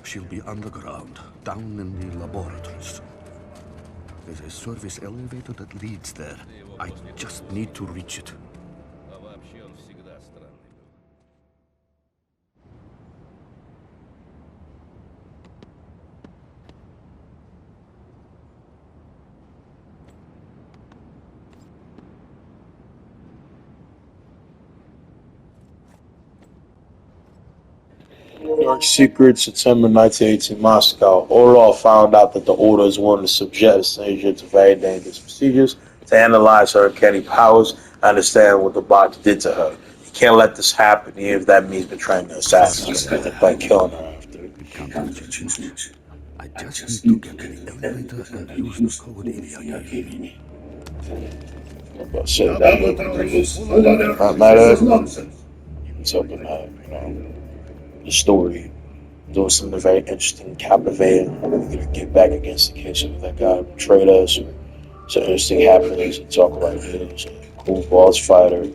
She'll be underground, down in the laboratories. There's a service elevator that leads there. I just need to reach it. New York Secret, September 1918, Moscow. Orlov found out that the orders wanted to subject Sinasia to very dangerous procedures to analyze her uncanny powers and understand what the box did to her. He can't let this happen, even if that means betraying the assassins by killing her after. I just need to get to the elevator and use the code Ilya gave me. But shit, that would not matter. It's open up, the story. Doing something very interesting, captivating. We're gonna get back against the case of that guy who betrayed us, or some interesting happenings and talk about it. A cool boss fighter,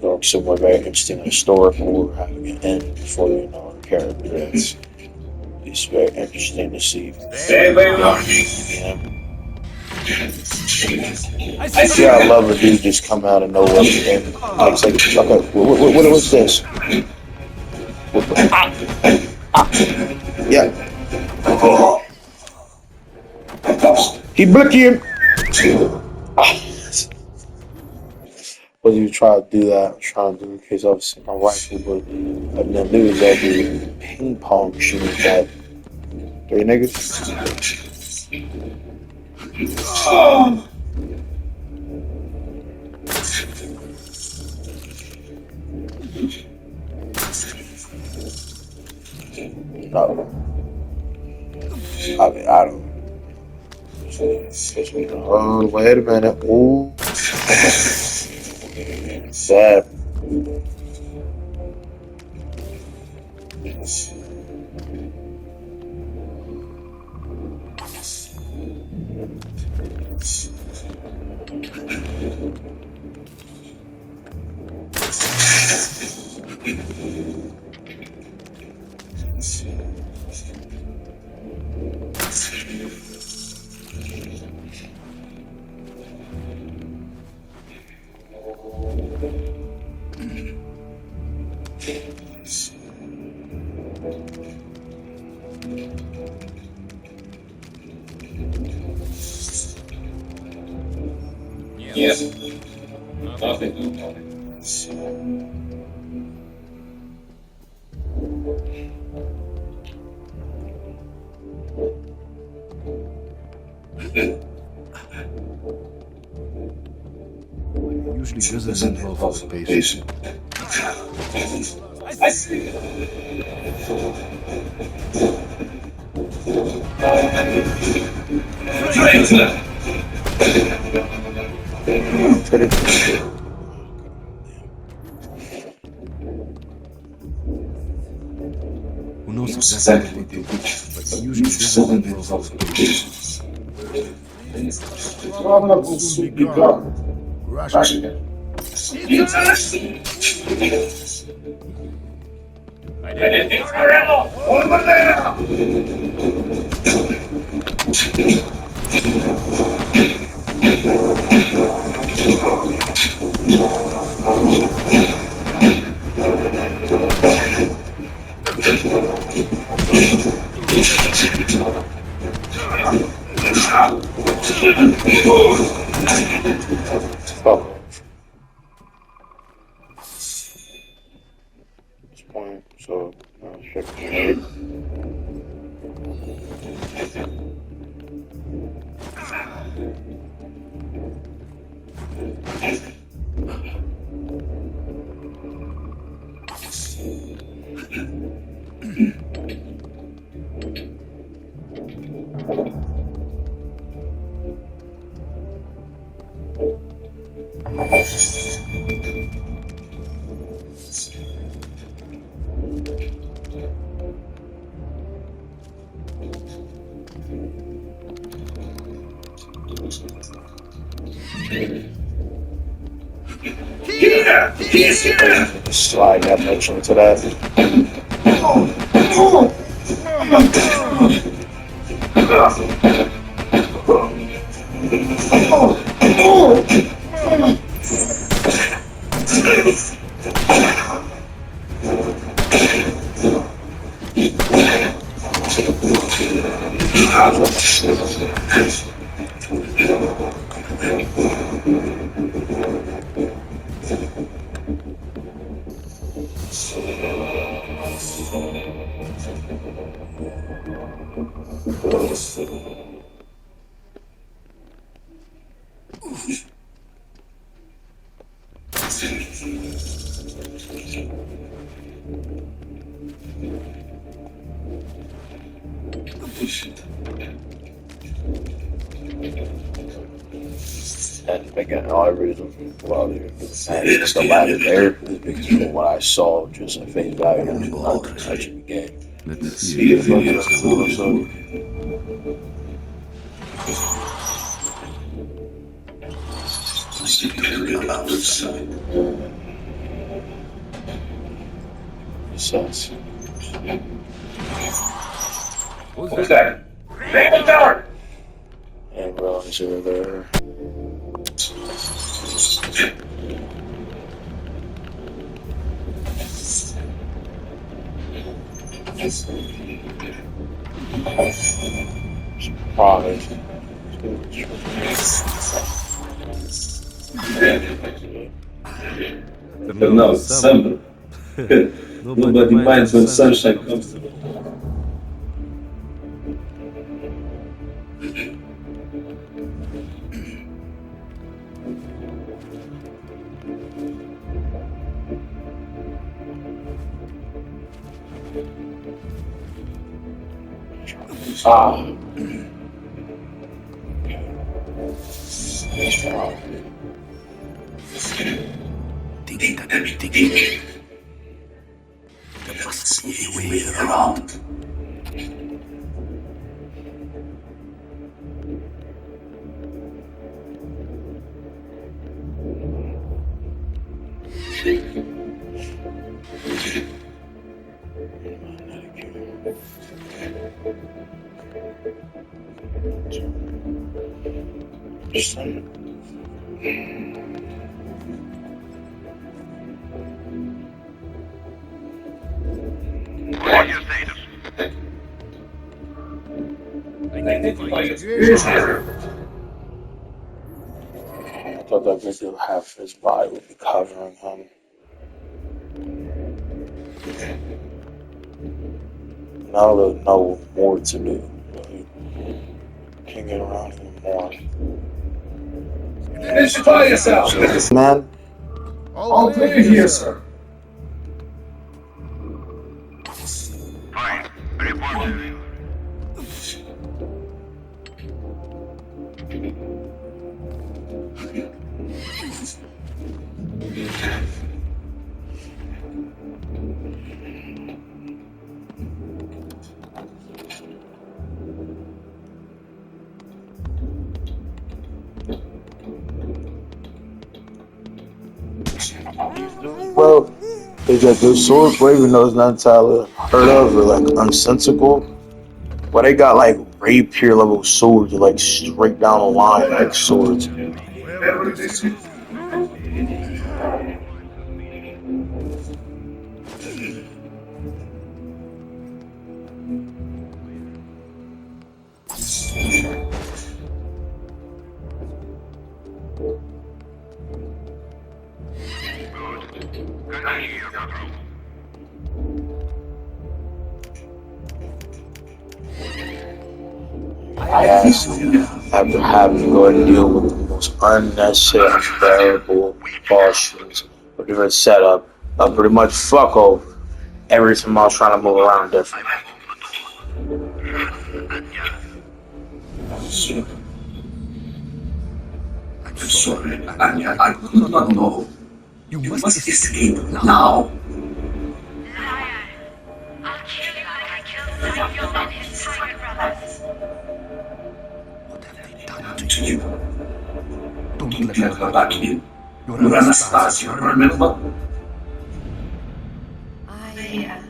going somewhere very interesting and historical, or having an end before you know our character. It's very interesting to see. Yeah. See, I love a dude just come out of nowhere and like say, okay, what was this? Yeah. He blicking. But you try to do that, I'm trying to do in case obviously my rifle, but I didn't do is that the ping pong shooting that three niggas. No. I mean, I don't. Oh, wait a minute. Ooh. Sad. Yes. Nothing. Usually doesn't involve the patient. I see. Who knows exactly what they do, but usually doesn't involve the patient. Problem will soon be gone. Russian. Over there! Oh. This point, so check the right. He's here! Slide that much into that. And again, all I reason well, it's the ladder there is because from what I saw, just at face value, there's nothing touching the game. Let's See if I can fool or so. Sus. Who's that? Make the door! AmonRa is over there. Surprise. No, December. Nobody minds when sunshine comes to Ah. Dig. There must be a way around. What do you say to I thought that maybe half his body would be covering him. And I don't really know what more to do. Really. Can't get around anymore. identify yourself! Man, All clear here, sir. Fine. Report to you. well, is that those swords, well, even though it's not entirely heard of or like unsensible, but they got like rapier level swords, like straight down the line, like swords. Wherever this is. Continue your control. I actually, after having to go and deal with the most unnecessary, unbearable cautions or different setup, I pretty much fuck over every time I was trying to move around different. I'm sorry, Anya. I could not know. You must escape now. Liar. I'll kill you like I killed Samuel and his tiger brothers. What have they done to you? Don't Don't let let her back in. You're You're Anastasia, remember? I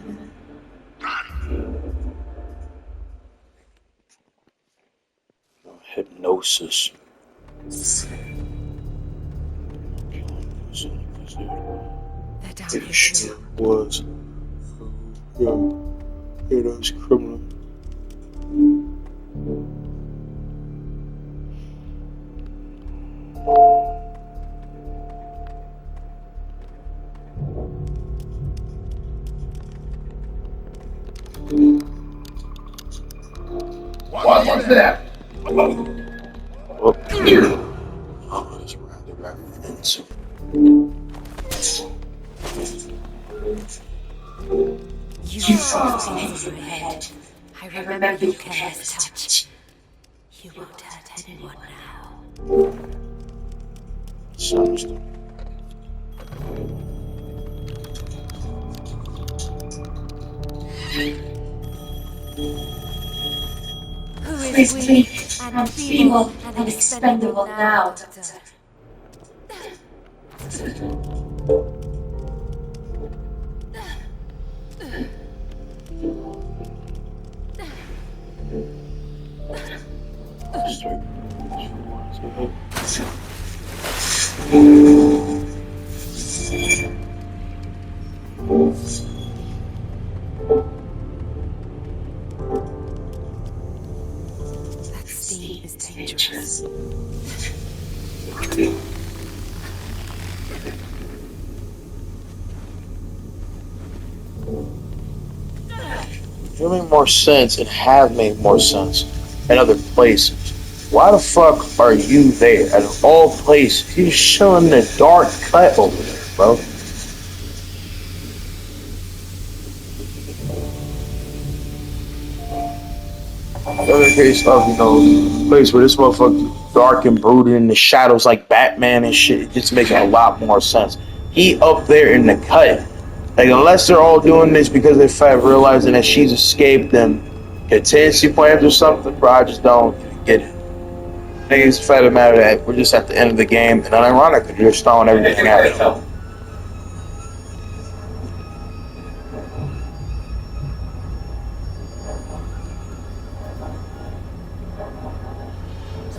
Hypnosis. They're down It here sure too. was. Yeah, it was criminal. What was that? Oh, it's around the reference. You saw things in your head. I remember your careless touch. You won't hurt anyone now. Sounds Who is weak and feeble and expendable now, Doctor? That steam is dangerous. It would make more sense and have made more sense in other places. Why the fuck are you there? Out of all places, you're showing the dark cut over there, bro. Another case of, place where this motherfucker dark and brooded in the shadows like Batman and shit, it just makes a lot more sense. He up there in the cut. Like, unless they're all doing this because they're fat, realizing that she's escaped and contingency plans or something, bro, I just don't get it. I think it's the fact of the matter that we're just at the end of the game, and unironically, they're just throwing everything at it.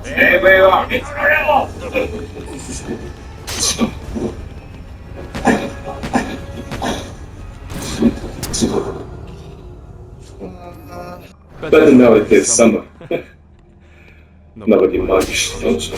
Hey, wait up. It's real. Better now it is summer. Nobody much knows.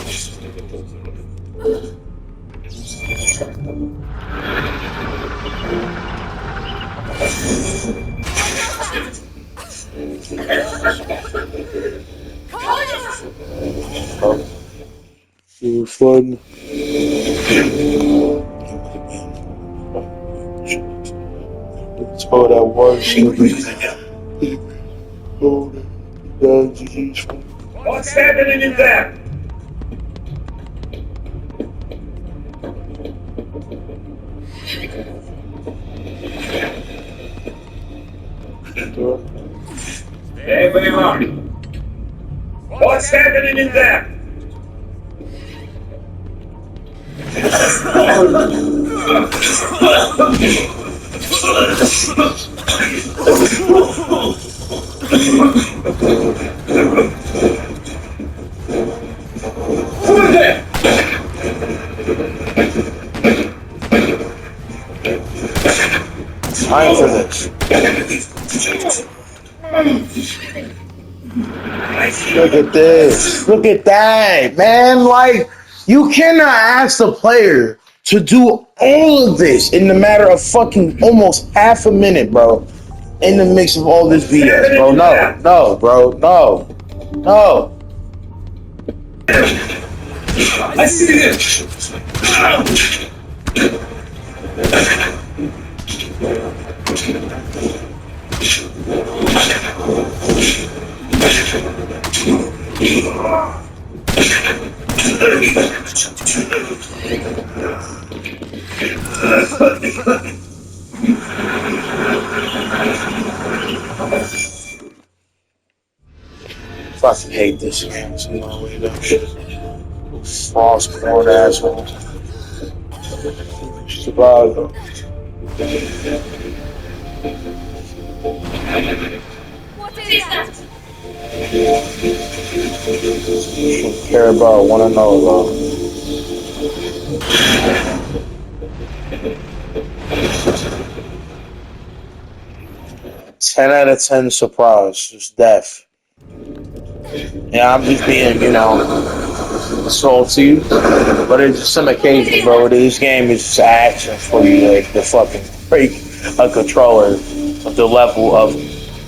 You're fun. It's all that one stupid. What's happening in there? Hey, wait up. What's happening in there? Who is there? Time for this. Look at this. Look at that, man. Like, you cannot ask the player to do all of this in the matter of fucking almost half a minute, bro. In the mix of all this BS, bro. No, bro. No. I see it. Fucking hate this game. False corn asshole. Survive though. What is that? Should care about, want to know about. 10 out of 10 surprise. Just death. Yeah, I'm just being, salty. But it's just some occasion, bro. This game is just action for you. Like, the fucking break a controller of the level of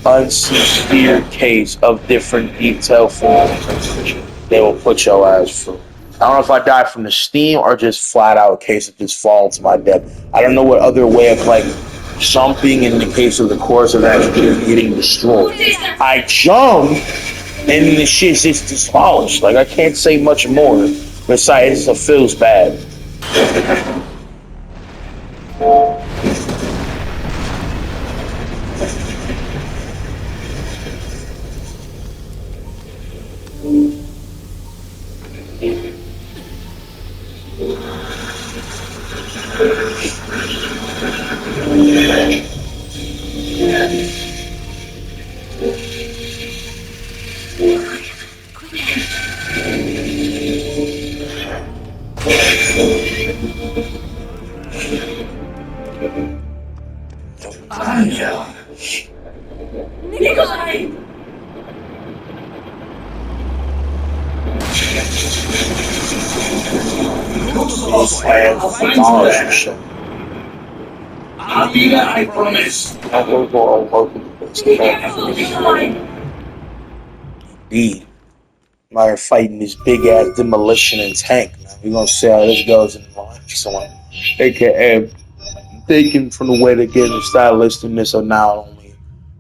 unsincere case of different detail forms they will put your ass through. I don't know if I die from the steam or just flat out case of just falling to my death. I don't know what other way of like jumping in the case of the course of actually getting destroyed. I jump and the shit's just demolished. Like I can't say much more besides it feels bad. Nikolai! I'll be there, I promise. Indeed. We're fighting this big ass demolition and tank. Man. We're gonna see how this goes in the line. Someone, aka thinking from the way they're getting the stylisticness of not only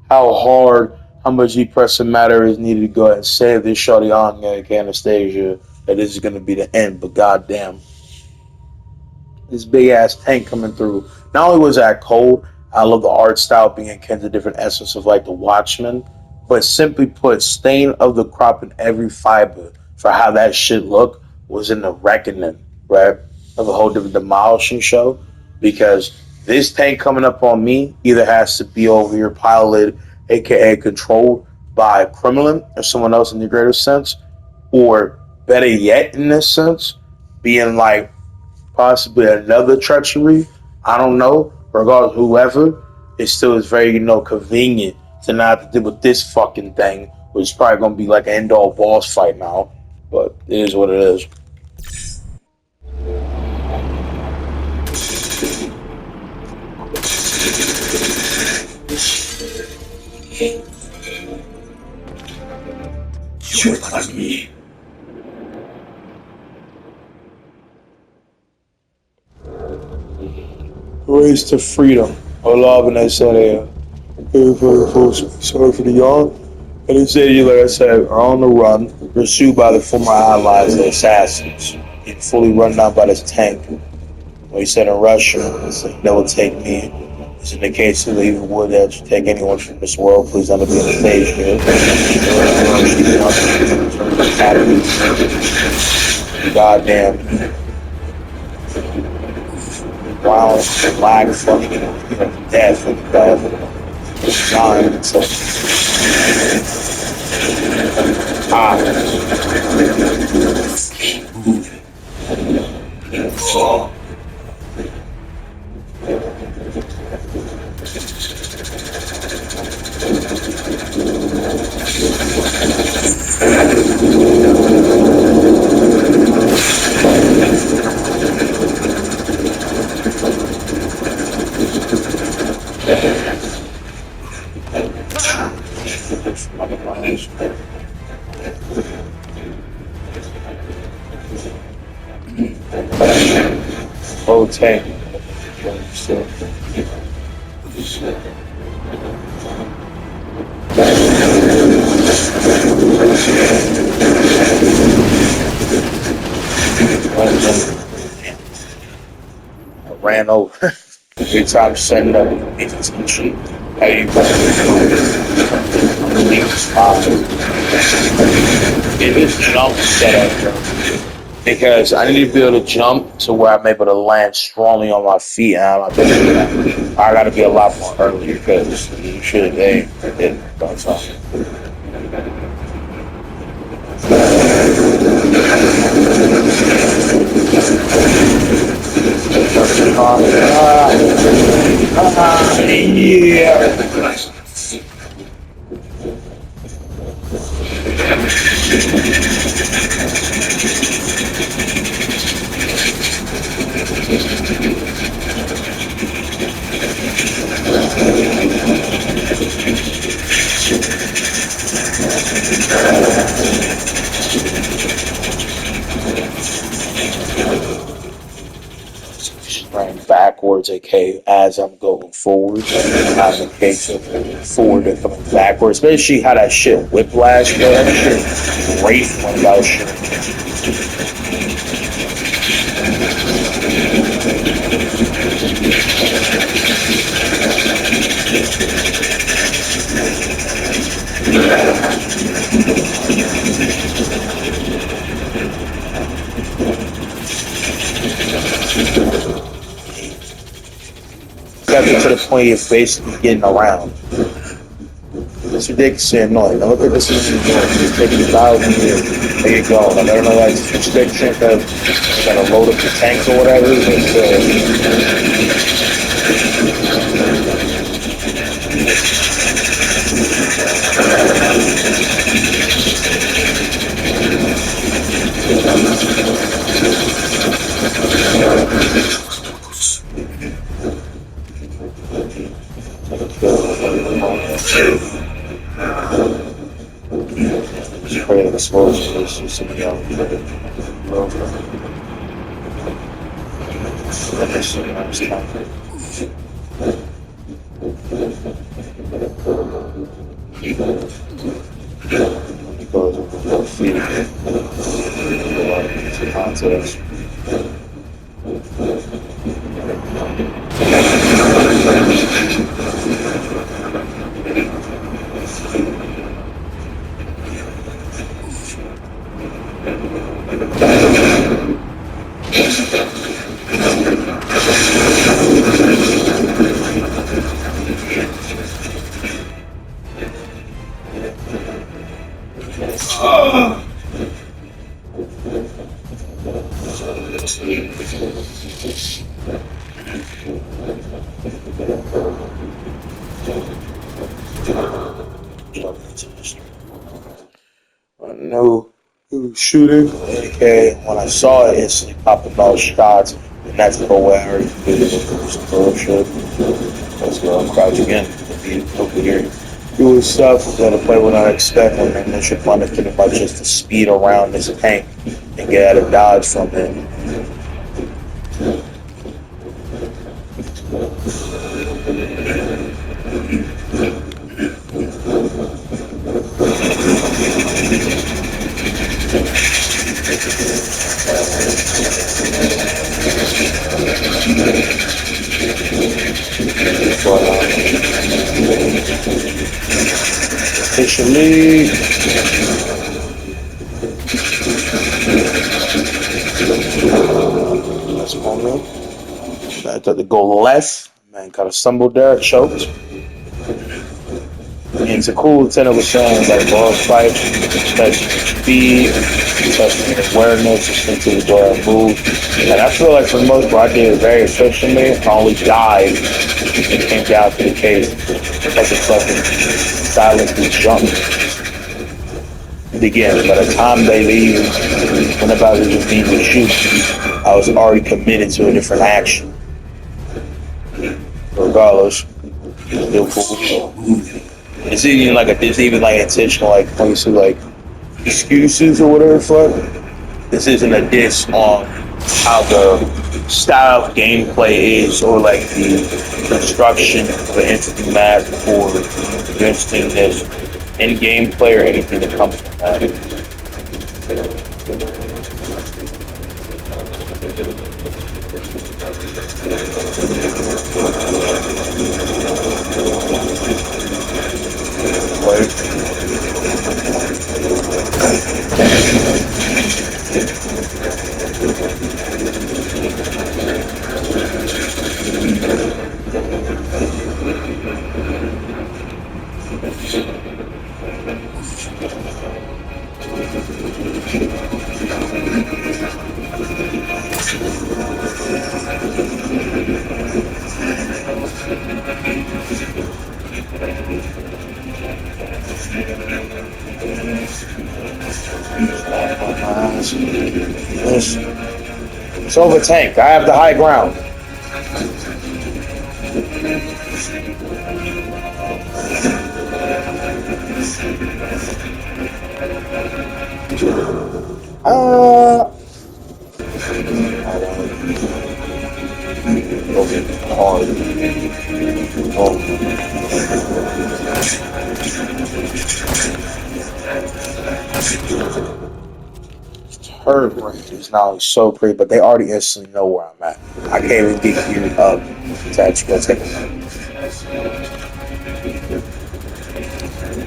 how hard, how much deep pressing matter is needed to go ahead and save this shorty on Anastasia, that this is gonna be the end, but goddamn. This big ass tank coming through. Not only was that cold, I love the art style being akin to different essence of like the Watchmen, but simply put, stain of the crop in every fiber for how that shit looked was in the reckoning, right? Of a whole different demolishing show. Because this tank coming up on me either has to be over here piloted, aka controlled by a criminal or someone else in the greater sense, or better yet in this sense, being like possibly another treachery. I don't know. Regardless, whoever, it still is very, convenient to not have to deal with this fucking thing, which is probably gonna be like an end all boss fight now. But it is what it is. Shoot at me. Race to freedom. Love and I said, sorry for the yawn. And they said, like I said, are on the run, pursued by the former allies, the assassins, and fully run down by this tank. Well, he said in Russia, that will take me. It's in the case of even would that should take anyone from this world, please let me be on the stage here. Goddamn. Wow, black fucking death with death. Time. So. Oh. Oh, tank. I ran over. Every time setting up attention, how you leave the spot. It is jump setup, because I need to be able to jump to where I'm able to land strongly on my feet, and I'm not doing that. I gotta be a lot more earlier because you should have aimed. I didn't. That's all. She's running backwards, okay, as I'm going forward. I'm the case of forward and coming backwards. Especially how that shit whiplash, bro. That shit great when about shit. Got me to the point of basically getting around. It's ridiculously annoying. Now look at this is it's taking 1,000 years to get going. Like, I don't know why it's restriction because you gotta load up the tanks or whatever. Just pray that explosion is something else. I know who was shooting. Okay, when I saw it, instantly popped about shots, and that's the way I already did it. Bullshit. Let's go. Crouch again. Be over here. Doing stuff that a player would not expect when they should find it pretty much just to speed around this tank and get out of dodge from it. Officially, that's moment. I thought to go left. Man, got stumbled there, choked. And it's a cool lieutenant was saying like ball fight, testing speed, testing awareness, just into the door and move. And I feel like for the most part I did it very efficiently. I only died and came down to the case like a fucking silently jumped. And again, by the time they leave, when about to just need to shoot, I was already committed to a different action. Regardless, still cool. It's even like intentional, like obviously like excuses or whatever the fuck. This isn't a diss on how the style of gameplay is or like the construction of the entity map or interestingness in gameplay or anything that comes from that. It's over tank. I have the high ground. Hard. Oh. Her range is not only so great, but they already instantly know where I'm at. I can't even get geared up to actually go take a look.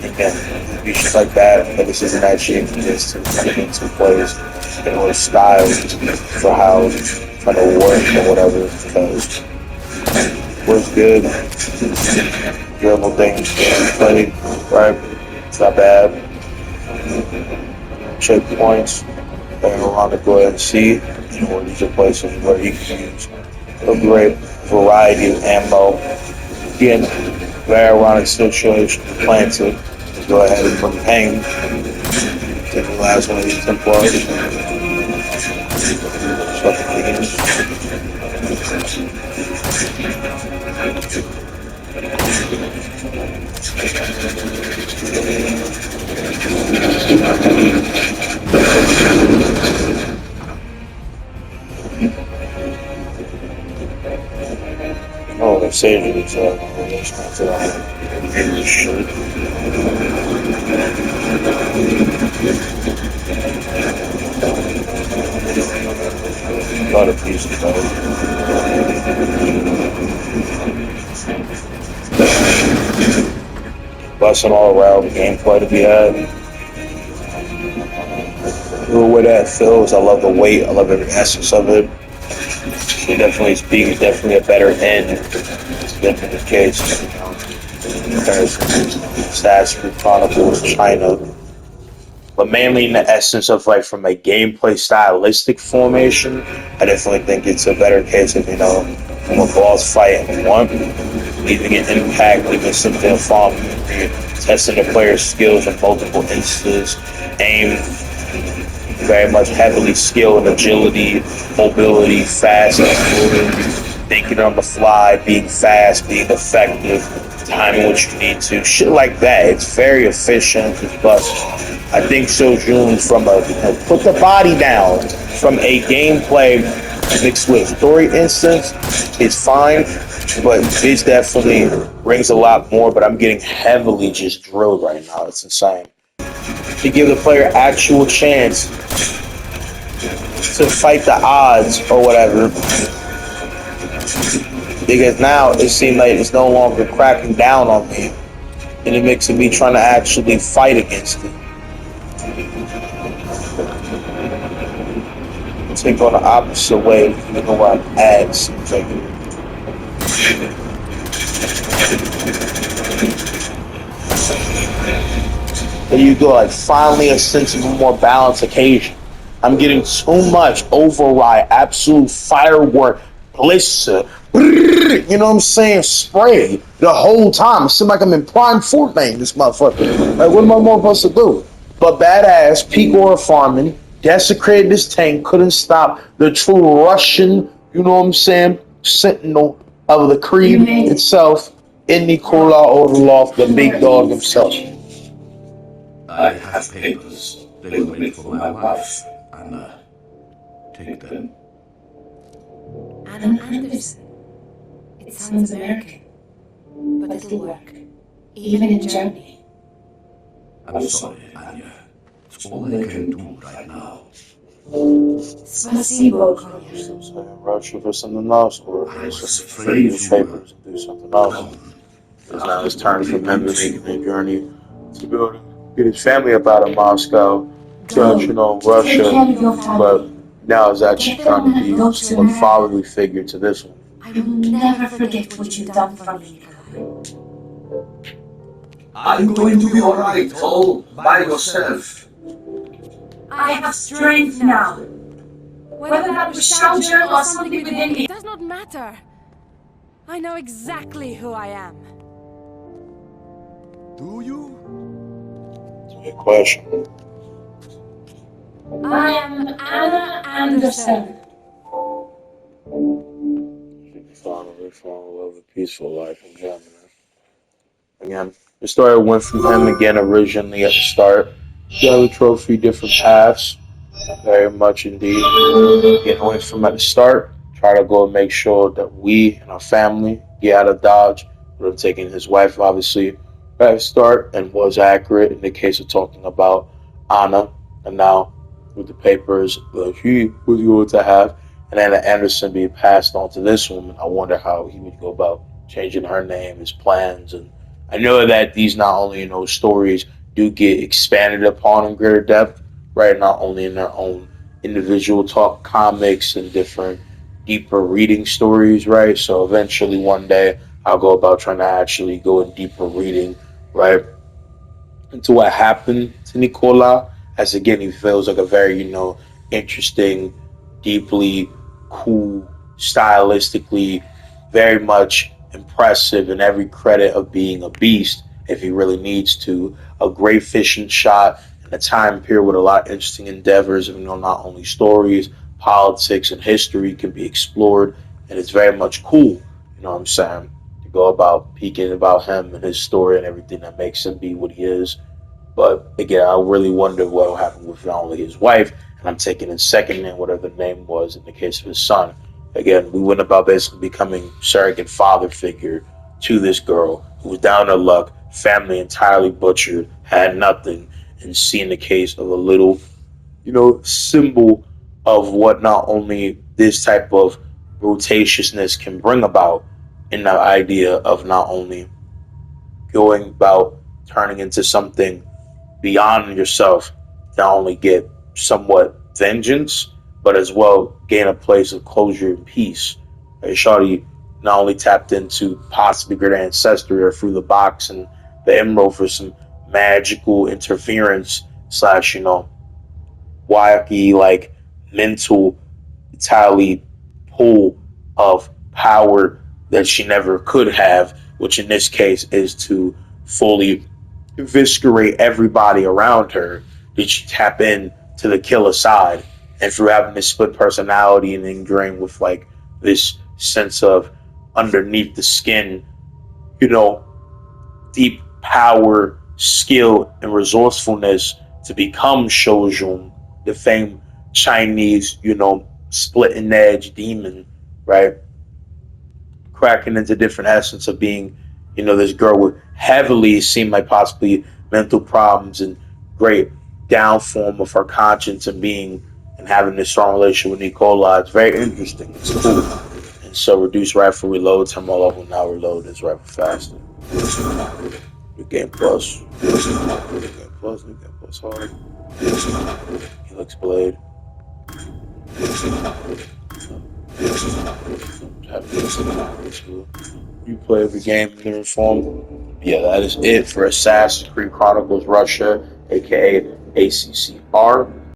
Again, be shit like that, but this isn't actually just to kind of get some plays and or style for how trying to work or whatever, because works good, dribble things, play, right? It's not bad. Check points. And around to go ahead and see, you know, these are places where you can use a great variety of ammo. Again, very ironic situation, planted. Go ahead and bring pain. Take the last one of these Templars. Stuff Oh, they're saving each other. In this shirt. Got a piece of that. Lesson all around gameplay to be had. The way that feels, I love the weight, I love every essence of it. It definitely is being definitely a better end. It's definitely the case. Comparison stats for Chronicles China. But mainly in the essence of like from a gameplay stylistic formation, I definitely think it's a better case of, you know, from a boss fight and one, leaving an impact, leaving something fun, testing the player's skills in multiple instances, aim very much heavily skill and agility, mobility, fast, thinking on the fly, being fast, being effective, timing what you need to, shit like that. It's very efficient, but I think Sojun from a, you know, put the body down from a gameplay mixed with story instance is fine, but it definitely brings a lot more, but I'm getting heavily just drilled right now. It's insane. To give the player actual chance to fight the odds or whatever, because now it seems like it's no longer cracking down on me, and it makes me trying to actually fight against it. Take on the opposite way, you know where I'm at, seems like. There you go, like finally a sense of a more balanced occasion. I'm getting too much override, absolute firework, blister, you know what I'm saying, spray the whole time. It seems like I'm in prime Fortnite, this motherfucker. Like, what am I more supposed to do? But badass, peak aura farming, desecrated this tank, couldn't stop the true Russian, you know what I'm saying, sentinel of the creed itself, in Nikola Orlov, the big dog himself. I have papers. They were made for my wife, Anna. Take them. Anna Anderson. It sounds American, but it'll work, even in Germany. I'm sorry, Anya. It's all I can do right now. Спасибо, Konya. Russia for something else, or was afraid use you papers and do something else. It's now his turn for him to make the journey to go to get his family up out of Moscow to, you know, Russia, but now he's actually trying to be a fatherly figure to this one. I will never forget what you've done for me, Nikolai. I'm going to be alright, all by yourself. I have strength now. Whether that was shelter or something within me. It does not matter. I know exactly who I am. Do you? question. I am Anna Anderson. Finally fall in love with a peaceful life in Germany. Again, the story went from him again originally at the start. He had a trophy, different paths. Very much indeed. Getting away from at the start. Try to go and make sure that we and our family get out of Dodge. Would have taken his wife, obviously, at the start and was accurate in the case of talking about Anna. And now with the papers that he was going to have and Anna Anderson being passed on to this woman, I wonder how he would go about changing her name, his plans. And I know that these not only, stories do get expanded upon in greater depth, right? Not only in their own individual talk comics and different deeper reading stories, right? So eventually one day I'll go about trying to actually go in deeper reading, right? Into what happened to Nicola, as again he feels like a very, interesting, deeply cool, stylistically very much impressive in every credit of being a beast if he really needs to. A great fishing shot in a time period with a lot of interesting endeavors of not only stories, politics, and history can be explored, and it's very much cool. You know what I'm saying? To go about peeking about him and his story and everything that makes him be what he is. But again, I really wonder what will happen with not only his wife, and I'm taking his second name, whatever the name was in the case of his son. Again, we went about basically becoming surrogate father figure to this girl who was down on her luck, family entirely butchered, had nothing, and seeing the case of a little, symbol of what not only this type of rotatiousness can bring about in the idea of not only going about turning into something beyond yourself to not only get somewhat vengeance, but as well gain a place of closure and peace. And Shawty not only tapped into possibly greater ancestry or through the box and the emerald for some magical interference slash, wacky like mental entirely pull of power that she never could have, which in this case is to fully eviscerate everybody around her. Did she tap in to the killer side? And through having this split personality and ingrained with like this sense of underneath the skin, you know, deep power, skill, and resourcefulness to become Shojun, the famed Chinese, splitting edge demon, right? Cracking into different essence of being, this girl with heavily seemed like possibly mental problems and great downform of her conscience and being and having this strong relationship with Nicola. It's very interesting. It's cool. And so reduce rifle reload time all over now reload is rifle faster. New game plus. New game plus, new game plus hard. Helix blade. You play every game in different form. Yeah, that is it for Assassin's Creed Chronicles Russia, aka ACCR.